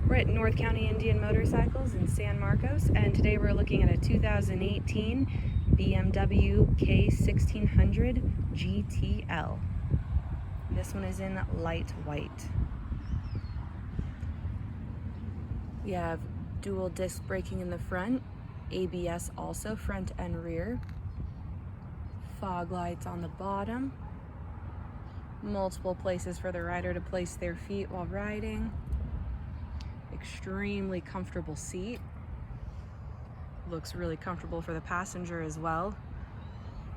We're at North County Indian Motorcycles in San Marcos, and today we're looking at a 2018 BMW K 1600 GTL. This one is in light white. We have dual disc braking in the front, ABS also front and rear, fog lights on the bottom, multiple places for the rider to place their feet while riding, extremely comfortable seat, looks really comfortable for the passenger as well.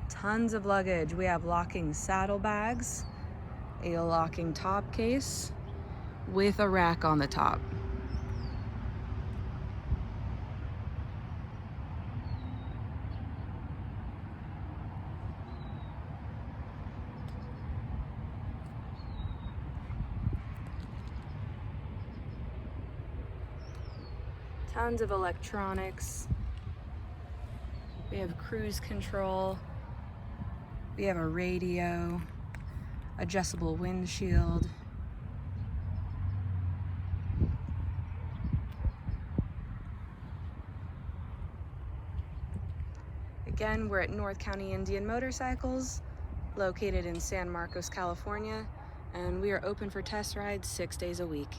Tons of luggage. We have locking saddlebags, a locking top case with a rack on the top. Tons of electronics. We have cruise control. We have a radio, adjustable windshield. Again, we're at North County Indian Motorcycles, located in San Marcos, California, and we are open for test rides 6 days a week.